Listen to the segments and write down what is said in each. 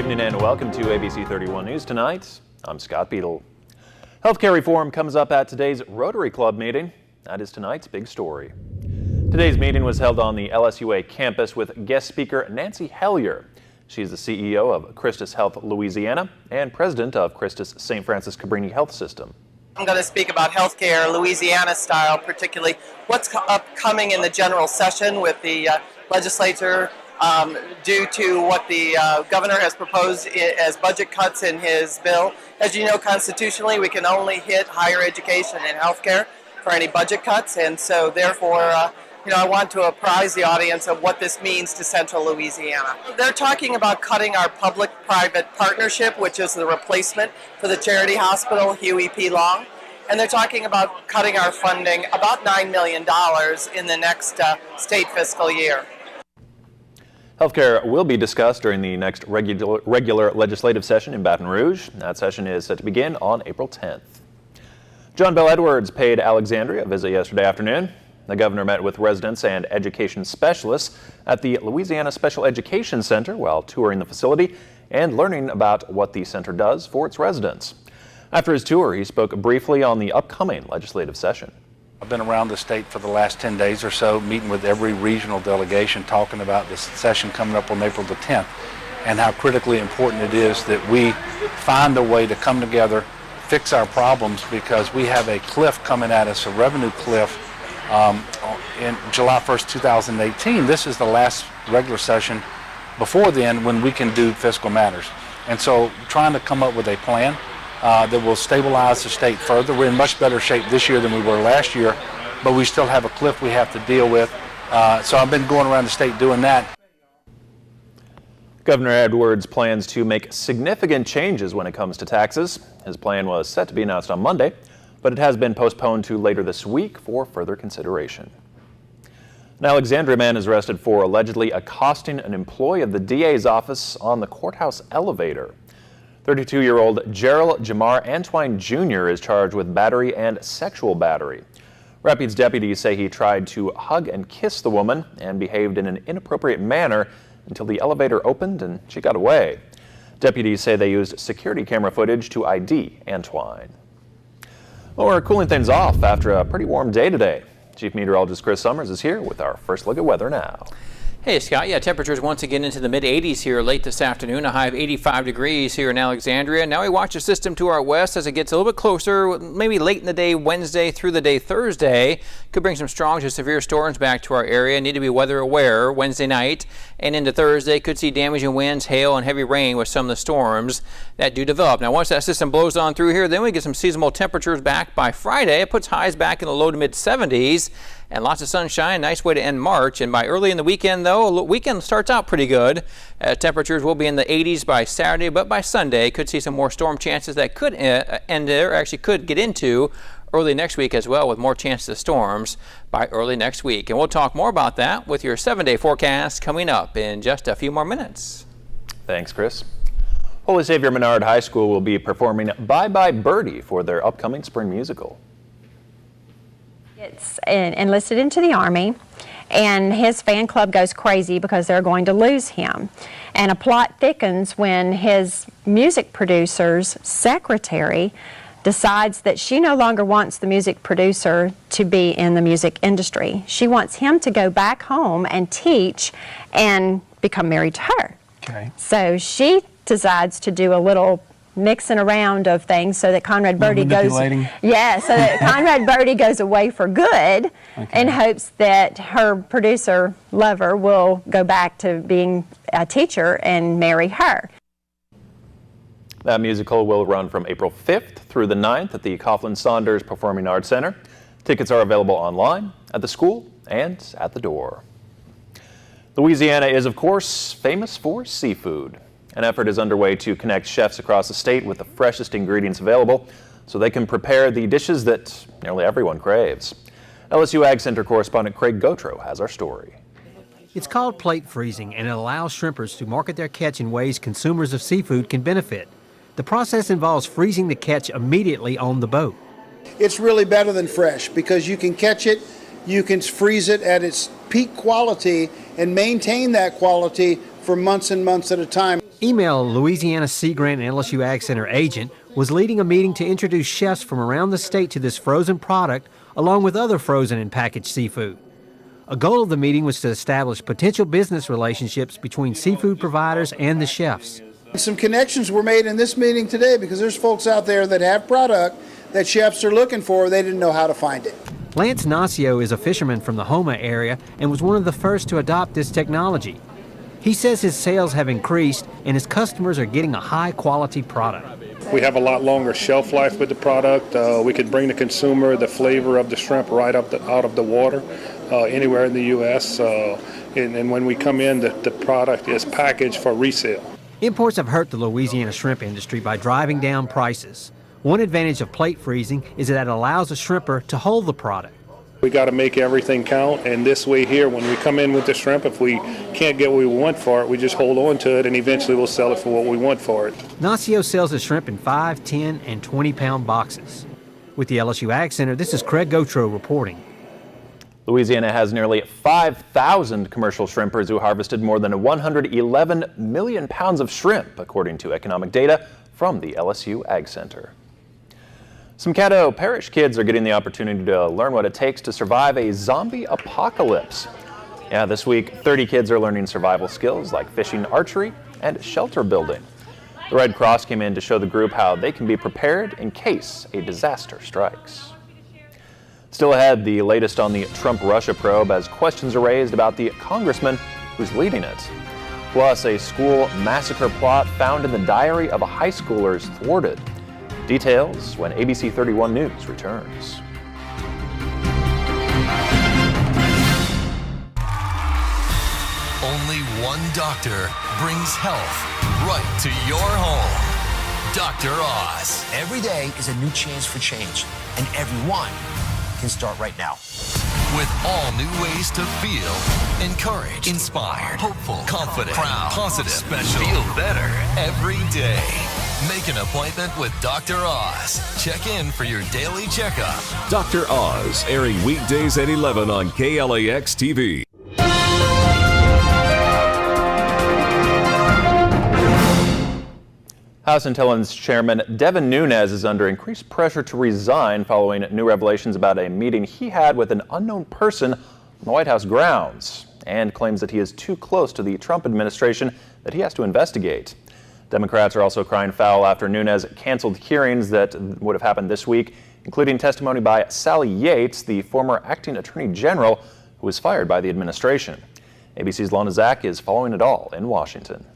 evening and welcome to ABC 31 News Tonight. I'm Scott Beadle. Healthcare reform comes up at today's Rotary Club meeting. That is tonight's big story. Today's meeting was held on the LSUA campus with guest speaker Nancy Hellier. She's the CEO of Christus Health Louisiana and president of Christus St. Francis Cabrini Health System. I'm going to speak about healthcare Louisiana style, particularly what's upcoming in the general session with the legislature due to what the governor has proposed as budget cuts in his bill. As you know, constitutionally, we can only hit higher education and healthcare for any budget cuts, and so therefore, I want to apprise the audience of what this means to Central Louisiana. They're talking about cutting our public-private partnership, which is the replacement for the charity hospital, Huey P. Long, and they're talking about cutting our funding about $9 million in the next state fiscal year. Healthcare will be discussed during the next regular legislative session in Baton Rouge. That session is set to begin on April 10th. John Bel Edwards paid Alexandria a visit yesterday afternoon. The governor met with residents and education specialists at the Louisiana Special Education Center while touring the facility and learning about what the center does for its residents. After his tour, he spoke briefly on the upcoming legislative session. I've been around the state for the last 10 days or so, meeting with every regional delegation, talking about this session coming up on April the 10th and how critically important it is that we find a way to come together, fix our problems, because we have a cliff coming at us, a revenue cliff, in July 1st, 2018. This is the last regular session before then when we can do fiscal matters. And so trying to come up with a plan that will stabilize the state further. We're in much better shape this year than we were last year, but we still have a cliff we have to deal with. So I've been going around the state doing that. Governor Edwards plans to make significant changes when it comes to taxes. His plan was set to be announced on Monday, but it has been postponed to later this week for further consideration. An Alexandria man is arrested for allegedly accosting an employee of the DA's office on the courthouse elevator. 32-year-old Gerald Jamar Antwine Jr. is charged with battery and sexual battery. Rapids deputies say he tried to hug and kiss the woman and behaved in an inappropriate manner until the elevator opened and she got away. Deputies say they used security camera footage to ID Antwine. Well, we're cooling things off after a pretty warm day today. Chief Meteorologist Chris Summers is here with our first look at weather now. Hey, Scott. Yeah, temperatures once again into the mid-80s here late this afternoon. A high of 85 degrees here in Alexandria. Now we watch the system to our west as it gets a little bit closer, maybe late in the day Wednesday through the day Thursday. Could bring some strong to severe storms back to our area. Need to be weather aware Wednesday night and into Thursday. Could see damaging winds, hail, and heavy rain with some of the storms that do develop. Now once that system blows on through here, then we get some seasonal temperatures back by Friday. It puts highs back in the low to mid 70s. And lots of sunshine, nice way to end March. And by early in the weekend, though, the weekend starts out pretty good. Temperatures will be in the 80s by Saturday, but by Sunday, could see some more storm chances that could end there, actually could get into early next week as well, with more chances of storms by early next week. And we'll talk more about that with your 7-day forecast coming up in just a few more minutes. Thanks, Chris. Holy Savior Menard High School will be performing Bye Bye Birdie for their upcoming spring musical. It's enlisted into the Army, and his fan club goes crazy because they're going to lose him. And a plot thickens when his music producer's secretary decides that she no longer wants the music producer to be in the music industry. She wants him to go back home and teach and become married to her. Okay. So she decides to do a little mixing around of things so that Conrad Birdie goes, yeah, so that Conrad Birdie goes away for good, in hopes that her producer lover will go back to being a teacher and marry her. That musical will run from April 5th through the 9th at the Coughlin Saunders Performing Arts Center. Tickets are available online, at the school, and at the door. Louisiana is, of course, famous for seafood. An effort is underway to connect chefs across the state with the freshest ingredients available so they can prepare the dishes that nearly everyone craves. LSU Ag Center correspondent Craig Gautreaux has our story. It's called plate freezing, and it allows shrimpers to market their catch in ways consumers of seafood can benefit. The process involves freezing the catch immediately on the boat. It's really better than fresh because you can catch it, you can freeze it at its peak quality and maintain that quality for months and months at a time. Email Louisiana Sea Grant and LSU Ag Center agent was leading a meeting to introduce chefs from around the state to this frozen product, along with other frozen and packaged seafood. A goal of the meeting was to establish potential business relationships between seafood providers and the chefs. Some connections were made in this meeting today because there's folks out there that have product that chefs are looking for. They didn't know how to find it. Lance Nacio is a fisherman from the Houma area and was one of the first to adopt this technology. He says his sales have increased and his customers are getting a high-quality product. We have a lot longer shelf life with the product. We could bring the consumer the flavor of the shrimp right out of the water anywhere in the U.S. And when we come in, the product is packaged for resale. Imports have hurt the Louisiana shrimp industry by driving down prices. One advantage of plate freezing is that it allows a shrimper to hold the product. We got to make everything count, and this way here, when we come in with the shrimp, if we can't get what we want for it, we just hold on to it, and eventually we'll sell it for what we want for it. Nacio sells the shrimp in 5, 10, and 20-pound boxes. With the LSU Ag Center, this is Craig Gautreaux reporting. Louisiana has nearly 5,000 commercial shrimpers who harvested more than 111 million pounds of shrimp, according to economic data from the LSU Ag Center. Some Caddo Parish kids are getting the opportunity to learn what it takes to survive a zombie apocalypse. Yeah, this week, 30 kids are learning survival skills like fishing, archery, and shelter building. The Red Cross came in to show the group how they can be prepared in case a disaster strikes. Still ahead, the latest on the Trump-Russia probe as questions are raised about the congressman who's leading it. Plus, a school massacre plot found in the diary of a high schooler is thwarted. Details when ABC 31 News returns. Only one doctor brings health right to your home. Dr. Oz. Every day is a new chance for change, and everyone can start right now. With all new ways to feel encouraged, inspired, hopeful, confident, proud, positive, special, feel better every day. Make an appointment with Dr. Oz. Check in for your daily checkup. Dr. Oz, airing weekdays at 11 on KLAX TV. House Intelligence Chairman Devin Nunes is under increased pressure to resign following new revelations about a meeting he had with an unknown person on the White House grounds, and claims that he is too close to the Trump administration that he has to investigate. Democrats are also crying foul after Nunes canceled hearings that would have happened this week, including testimony by Sally Yates, the former acting attorney general who was fired by the administration. ABC's Lana Zach is following it all in Washington.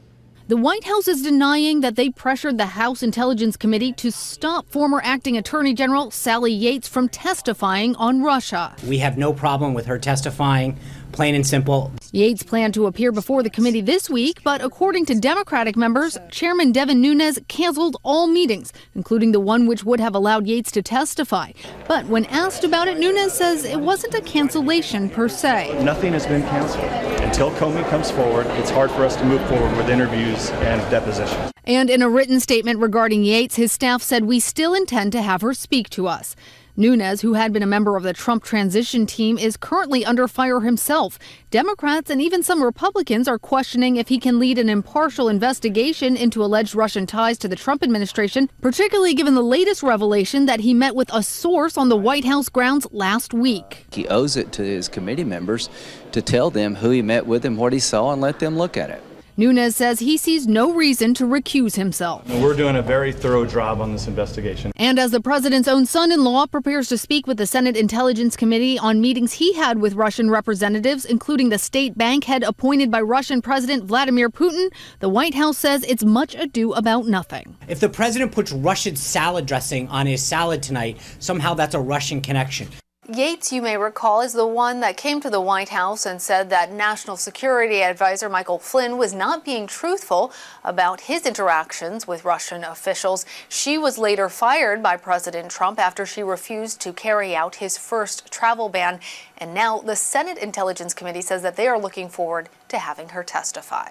The White House is denying that they pressured the House Intelligence Committee to stop former acting Attorney General Sally Yates from testifying on Russia. We have no problem with her testifying, plain and simple. Yates planned to appear before the committee this week, but according to Democratic members, Chairman Devin Nunes canceled all meetings, including the one which would have allowed Yates to testify. But when asked about it, Nunes says it wasn't a cancellation per se. Nothing has been canceled. Until Comey comes forward, it's hard for us to move forward with interviews and depositions. And in a written statement regarding Yates, his staff said, "We still intend to have her speak to us." Nunes, who had been a member of the Trump transition team, is currently under fire himself. Democrats and even some Republicans are questioning if he can lead an impartial investigation into alleged Russian ties to the Trump administration, particularly given the latest revelation that he met with a source on the White House grounds last week. He owes it to his committee members to tell them who he met with and what he saw and let them look at it. Nunes says he sees no reason to recuse himself. We're doing a very thorough job on this investigation. And as the president's own son-in-law prepares to speak with the Senate Intelligence Committee on meetings he had with Russian representatives, including the state bank head appointed by Russian President Vladimir Putin, the White House says it's much ado about nothing. If the president puts Russian salad dressing on his salad tonight, somehow that's a Russian connection. Yates, you may recall, is the one that came to the White House and said that National Security Advisor Michael Flynn was not being truthful about his interactions with Russian officials. She was later fired by President Trump after she refused to carry out his first travel ban. And now the Senate Intelligence Committee says that they are looking forward to having her testify.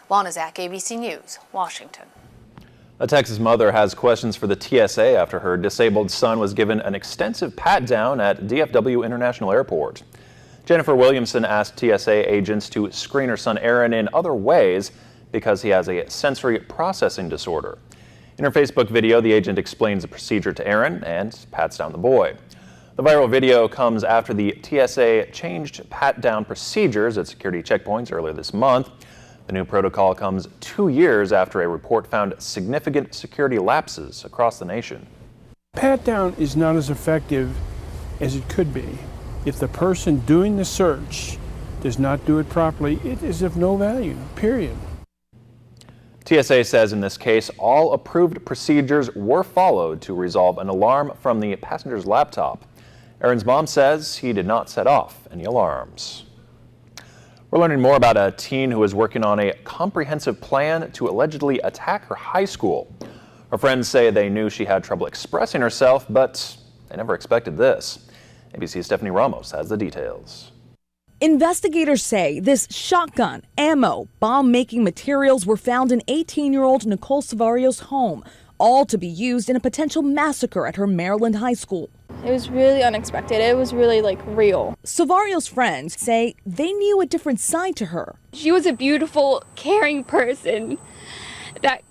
Lana Zach, ABC News, Washington. A Texas mother has questions for the TSA after her disabled son was given an extensive pat-down at DFW International Airport. Jennifer Williamson asked TSA agents to screen her son Aaron in other ways because he has a sensory processing disorder. In her Facebook video, the agent explains the procedure to Aaron and pats down the boy. The viral video comes after the TSA changed pat-down procedures at security checkpoints earlier this month. The new protocol comes 2 years after a report found significant security lapses across the nation. Pat-down is not as effective as it could be. If the person doing the search does not do it properly, it is of no value, period. TSA says in this case, all approved procedures were followed to resolve an alarm from the passenger's laptop. Aaron's mom says he did not set off any alarms. We're learning more about a teen who is working on a comprehensive plan to allegedly attack her high school. Her friends say they knew she had trouble expressing herself, but they never expected this. ABC's Stephanie Ramos has the details. Investigators say this shotgun, ammo, bomb-making materials were found in 18-year-old Nicole Savario's home, all to be used in a potential massacre at her Maryland high school. It was really unexpected. It was really real. Savario's friends say they knew a different side to her. She was a beautiful, caring person that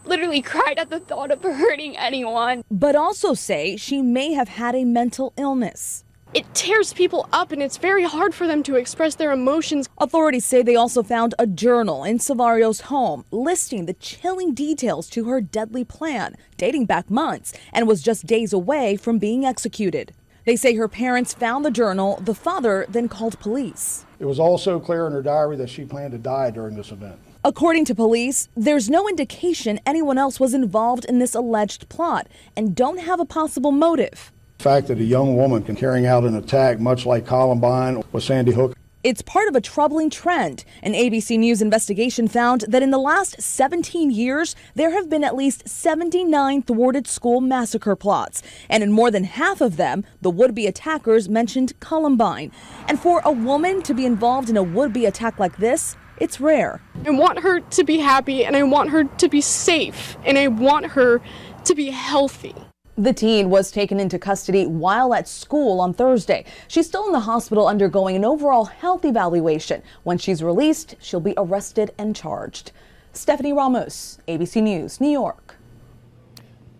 literally cried at the thought of hurting anyone. But also say she may have had a mental illness. It tears people up and it's very hard for them to express their emotions. Authorities say they also found a journal in Savario's home listing the chilling details to her deadly plan, dating back months, and was just days away from being executed. They say her parents found the journal. The father then called police. It was also clear in her diary that she planned to die during this event. According to police, there's no indication anyone else was involved in this alleged plot and don't have a possible motive. The fact that a young woman can carrying out an attack much like Columbine or Sandy Hook. It's part of a troubling trend. An ABC News investigation found that in the last 17 years, there have been at least 79 thwarted school massacre plots. And in more than half of them, the would-be attackers mentioned Columbine. And for a woman to be involved in a would-be attack like this, it's rare. I want her to be happy and I want her to be safe and I want her to be healthy. The teen was taken into custody while at school on Thursday. She's still in the hospital undergoing an overall health evaluation. When she's released, she'll be arrested and charged. Stephanie Ramos, ABC News, New York.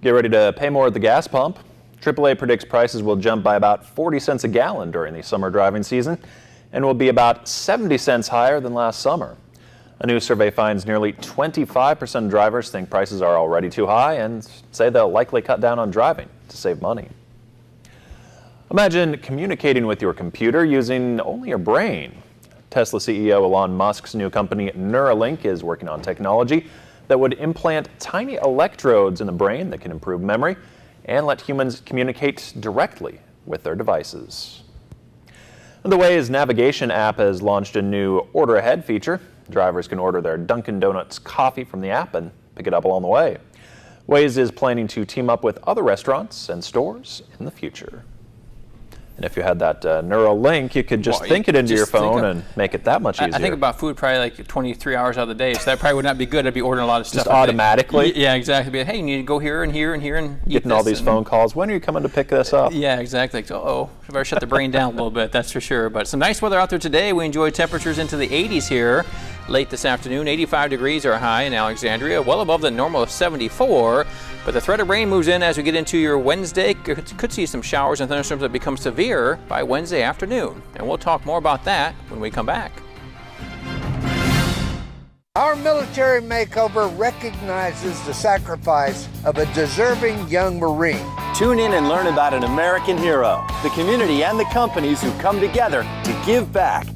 Get ready to pay more at the gas pump. AAA predicts prices will jump by about 40 cents a gallon during the summer driving season and will be about 70 cents higher than last summer. A new survey finds nearly 25% of drivers think prices are already too high and say they'll likely cut down on driving to save money. Imagine communicating with your computer using only your brain. Tesla CEO Elon Musk's new company Neuralink is working on technology that would implant tiny electrodes in the brain that can improve memory and let humans communicate directly with their devices. The Waze navigation app has launched a new order ahead feature. Drivers can order their Dunkin' Donuts coffee from the app and pick it up along the way. Waze is planning to team up with other restaurants and stores in the future. And if you had that Neuralink, you could just think it into your phone and make it that much easier. I think about food probably like 23 hours out of the day, so that probably would not be good. I'd be ordering a lot of stuff. Just automatically? Yeah, exactly. Be like, hey, you need to go here and here and here and eat getting all these phone calls. When are you coming to pick this up? Yeah, exactly. Uh-oh, I better shut the brain down a little bit, that's for sure. But some nice weather out there today. We enjoy temperatures into the 80s here late this afternoon. 85 degrees are high in Alexandria, well above the normal of 74. But the threat of rain moves in as we get into your Wednesday. Could see some showers and thunderstorms that become severe by Wednesday afternoon. And we'll talk more about that when we come back. Our military makeover recognizes the sacrifice of a deserving young Marine. Tune in and learn about an American hero, the community and the companies who come together to give back.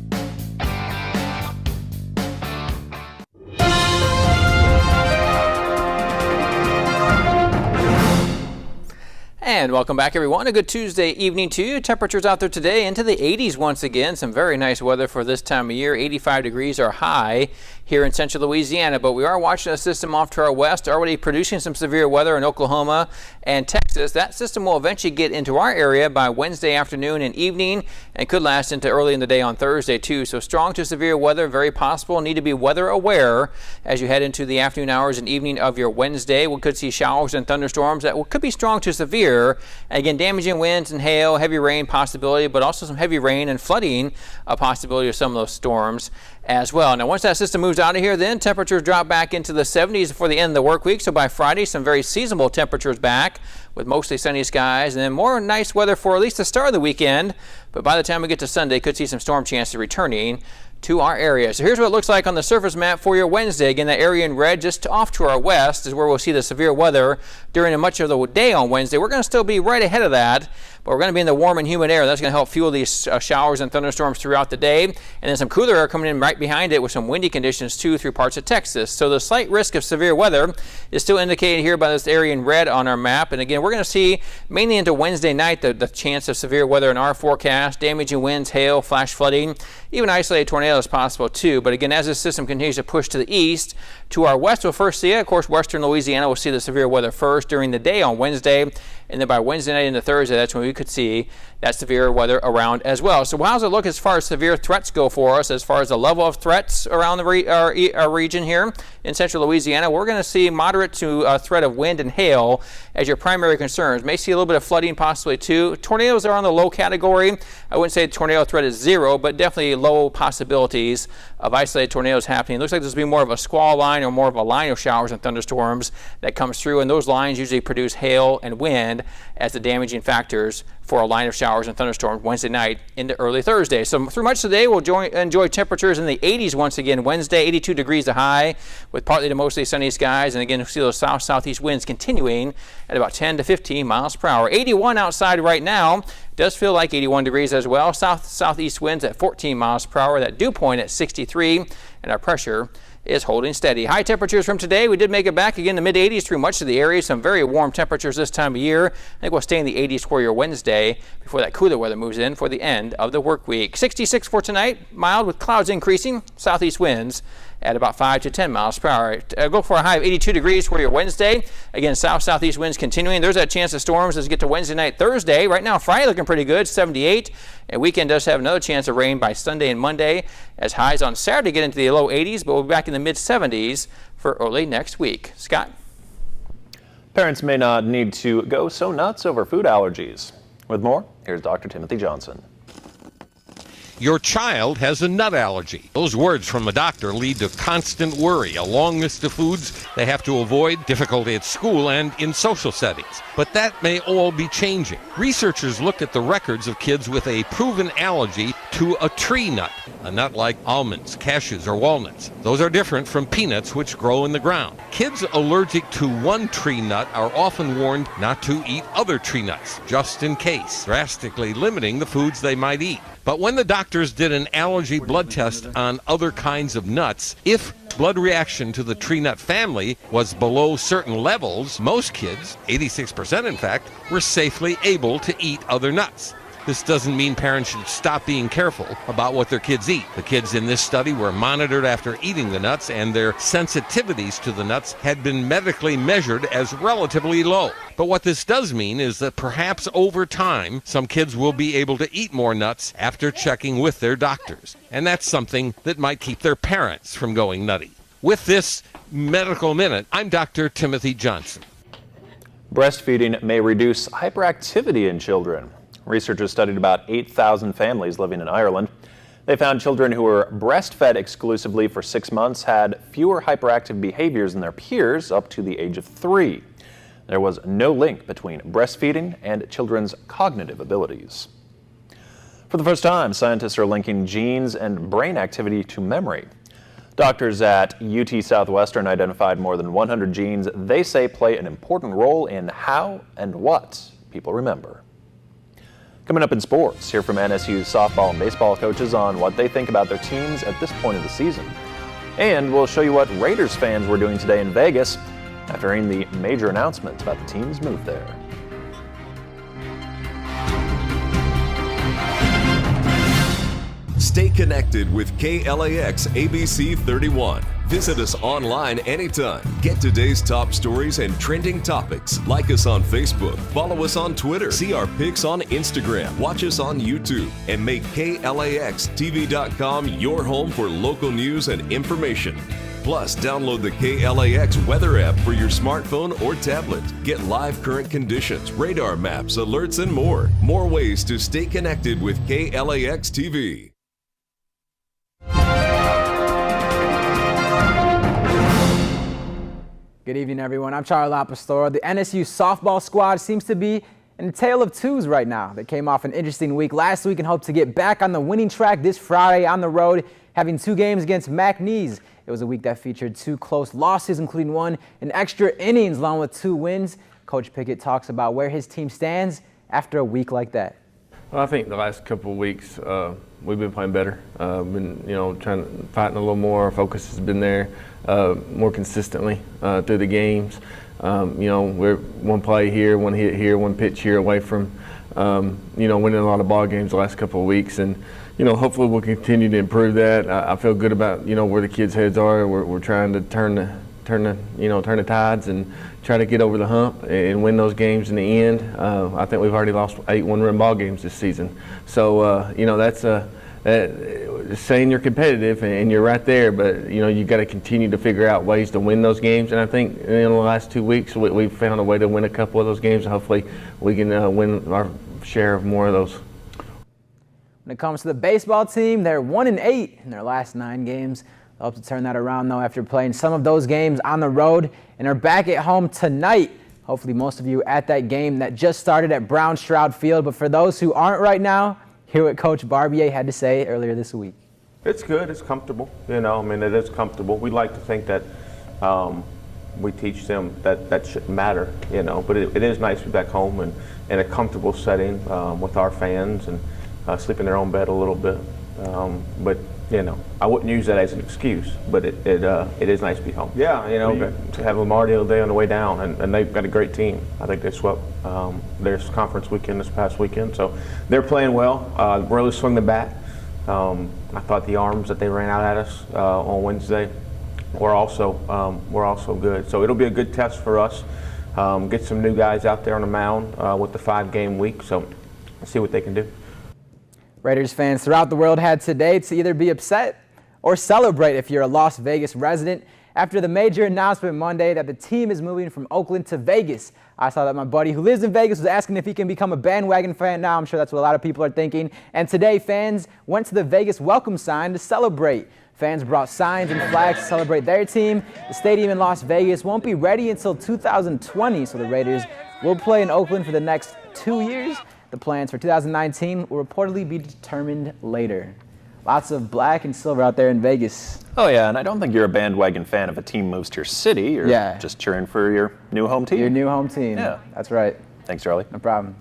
And welcome back, everyone. A good Tuesday evening to you. Temperatures out there today into the 80s once again. Some very nice weather for this time of year. 85 degrees are high here in central Louisiana, but we are watching a system off to our west already producing some severe weather in Oklahoma and Texas. That system will eventually get into our area by Wednesday afternoon and evening and could last into early in the day on Thursday too. So strong to severe weather, very possible. Need to be weather aware as you head into the afternoon hours and evening of your Wednesday. We could see showers and thunderstorms that could be strong to severe year. And again, damaging winds and hail, heavy rain possibility, but also some heavy rain and flooding a possibility of some of those storms as well. Now, once that system moves out of here, then temperatures drop back into the 70s before the end of the work week. So by Friday, some very seasonable temperatures back with mostly sunny skies, and then more nice weather for at least the start of the weekend. But by the time we get to Sunday, could see some storm chances returning to our area. So here's what it looks like on the surface map for your Wednesday. Again, that area in red just off to our west is where we'll see the severe weather during much of the day on Wednesday. We're going to still be right ahead of that, but we're going to be in the warm and humid air. That's going to help fuel these showers and thunderstorms throughout the day. And then some cooler air coming in right behind it with some windy conditions too through parts of Texas. So the slight risk of severe weather is still indicated here by this area in red on our map. And again, we're going to see mainly into Wednesday night the chance of severe weather in our forecast, damaging winds, hail, flash flooding, even isolated tornadoes possible too. But again, as this system continues to push to the east, to our west we'll first see it. Of course, western Louisiana will see the severe weather first during the day on Wednesday, and then by Wednesday night into Thursday, that's when we could see that severe weather around as well. So how does it look as far as severe threats go for us, as far as the level of threats around our region here in central Louisiana? We're going to see moderate to a threat of wind and hail as your primary concerns. May see a little bit of flooding possibly too. Tornadoes are on the low category. I wouldn't say tornado threat is zero, but definitely low possibilities of isolated tornadoes happening. It looks like this will be more of a squall line or more of a line of showers and thunderstorms that comes through, and those lines usually produce hail and wind as the damaging factors for a line of showers and thunderstorms Wednesday night into early Thursday. So through much of the day, we'll enjoy temperatures in the 80s once again. Wednesday, 82 degrees a high with partly to mostly sunny skies. And again, we'll see those south-southeast winds continuing at about 10 to 15 miles per hour. 81 outside right now. Does feel like 81 degrees as well. Southeast winds at 14 miles per hour. That dew point at 63, and our pressure is holding steady. High temperatures from today. We did make it back again to mid-80s through much of the area. Some very warm temperatures this time of year. I think we'll stay in the 80s for your Wednesday before that cooler weather moves in for the end of the work week. 66 for tonight. Mild with clouds increasing. Southeast winds at about 5 to 10 miles per hour. Go for a high of 82 degrees for your Wednesday. Again, south-southeast winds continuing. There's that chance of storms as we get to Wednesday night, Thursday. Right now, Friday looking pretty good, 78. And weekend does have another chance of rain by Sunday and Monday as highs on Saturday get into the low 80s, but we'll be back in the mid-70s for early next week. Scott? Parents may not need to go so nuts over food allergies. With more, here's Dr. Timothy Johnson. Your child has a nut allergy. Those words from a doctor lead to constant worry, a long list of foods they have to avoid, difficulty at school and in social settings. But that may all be changing. Researchers looked at the records of kids with a proven allergy to a tree nut, a nut like almonds, cashews, or walnuts. Those are different from peanuts, which grow in the ground. Kids allergic to one tree nut are often warned not to eat other tree nuts, just in case, drastically limiting the foods they might eat. But when the doctors did an allergy blood test on other kinds of nuts, if blood reaction to the tree nut family was below certain levels, most kids, 86% in fact, were safely able to eat other nuts. This doesn't mean parents should stop being careful about what their kids eat. The kids in this study were monitored after eating the nuts, and their sensitivities to the nuts had been medically measured as relatively low. But what this does mean is that perhaps over time, some kids will be able to eat more nuts after checking with their doctors. And that's something that might keep their parents from going nutty. With this Medical Minute, I'm Dr. Timothy Johnson. Breastfeeding may reduce hyperactivity in children. Researchers studied about 8,000 families living in Ireland. They found children who were breastfed exclusively for 6 months had fewer hyperactive behaviors than their peers up to the age of 3. There was no link between breastfeeding and children's cognitive abilities. For the first time, scientists are linking genes and brain activity to memory. Doctors at UT Southwestern identified more than 100 genes they say play an important role in how and what people remember. Coming up in sports, hear from NSU's softball and baseball coaches on what they think about their teams at this point of the season. And we'll show you what Raiders fans were doing today in Vegas after hearing the major announcement about the team's move there. Stay connected with KLAX ABC 31. Visit us online anytime. Get today's top stories and trending topics. Like us on Facebook. Follow us on Twitter. See our pics on Instagram. Watch us on YouTube. And make KLAXTV.com your home for local news and information. Plus, download the KLAX weather app for your smartphone or tablet. Get live current conditions, radar maps, alerts, and more. More ways to stay connected with KLAX TV. Good evening, everyone. I'm Charlie Lapastora. The NSU softball squad seems to be in a tale of twos right now. They came off an interesting week last week and hope to get back on the winning track this Friday on the road, having 2 games against McNeese. It was a week that featured 2 close losses, including one in extra innings, along with 2 wins. Coach Pickett talks about where his team stands after a week like that. Well, I think the last couple of weeks we've been playing better. Been fighting a little more. Our focus has been there more consistently through the games. We're one play here, one hit here, one pitch here away from winning a lot of ball games the last couple of weeks, and hopefully we'll continue to improve that. I feel good about where the kids' heads are. We're trying to turn the tides and try to get over the hump and win those games in the end. I think we've already lost 8 one-run ball games this season. So that's saying you're competitive and you're right there, but you've got to continue to figure out ways to win those games. And I think in the last 2 weeks we've found a way to win a couple of those games, and hopefully we can win our share of more of those. When it comes to the baseball team, they're 1-8 in their last 9 games. They'll hope to turn that around, though, after playing some of those games on the road, and are back at home tonight. Hopefully most of you at that game that just started at Brown Stroud Field. But for those who aren't right now, hear what Coach Barbier had to say earlier this week. It's good. It's comfortable. It is comfortable. We like to think that we teach them that shouldn't matter, but it is nice to be back home and in a comfortable setting with our fans and sleep in their own bed a little bit. But I wouldn't use that as an excuse, but it is nice to be home. Yeah, to have Lamar the other day on the way down, and they've got a great team. I think they swept their conference weekend this past weekend, so they're playing well. Really swing the bat. I thought the arms that they ran out at us on Wednesday were also good. So it'll be a good test for us. Get some new guys out there on the mound with the 5-game week. So let's see what they can do. Raiders fans throughout the world had today to either be upset or celebrate if you're a Las Vegas resident after the major announcement Monday that the team is moving from Oakland to Vegas. I saw that my buddy who lives in Vegas was asking if he can become a bandwagon fan now. I'm sure that's what a lot of people are thinking. And today, fans went to the Vegas welcome sign to celebrate. Fans brought signs and flags to celebrate their team. The stadium in Las Vegas won't be ready until 2020, so the Raiders will play in Oakland for the next 2 years. The plans for 2019 will reportedly be determined later. Lots of black and silver out there in Vegas. Oh, yeah, and I don't think you're a bandwagon fan if a team moves to your city. You're just cheering for your new home team. Your new home team. Yeah. That's right. Thanks, Charlie. No problem.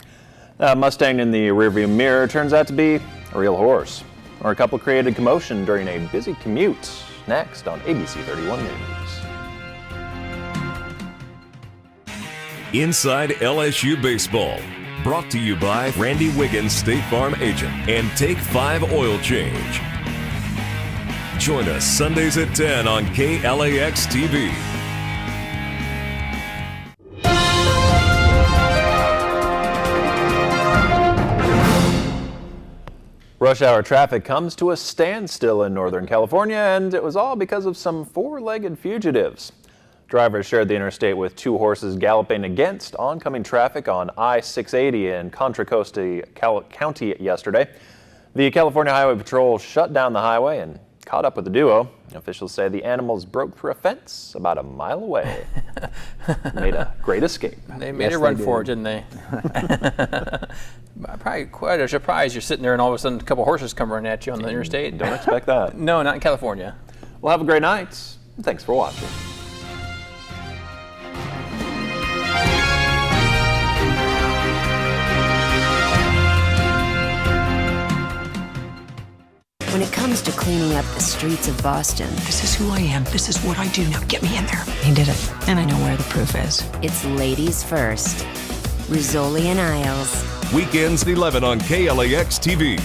Mustang in the rearview mirror turns out to be a real horse. Or a couple created commotion during a busy commute. Next on ABC 31 News. Inside LSU Baseball. Brought to you by Randy Wiggins, State Farm Agent, and Take 5 Oil Change. Join us Sundays at 10 on KLAX TV. Rush hour traffic comes to a standstill in Northern California, and it was all because of some 4-legged fugitives. Drivers shared the interstate with 2 horses galloping against oncoming traffic on I-680 in Contra Costa County yesterday. The California Highway Patrol shut down the highway and caught up with the duo. Officials say the animals broke through a fence about a mile away. Made a great escape. They made a run for it, didn't they? Probably quite a surprise. You're sitting there and all of a sudden a couple horses come running at you on the interstate. Don't expect that. No, not in California. Well, have a great night. Thanks for watching. When it comes to cleaning up the streets of Boston, this is who I am. This is what I do. Now get me in there. He did it, and I know where the proof is. It's ladies first. Rizzoli and Isles. Weekends at 11 on KLAX TV.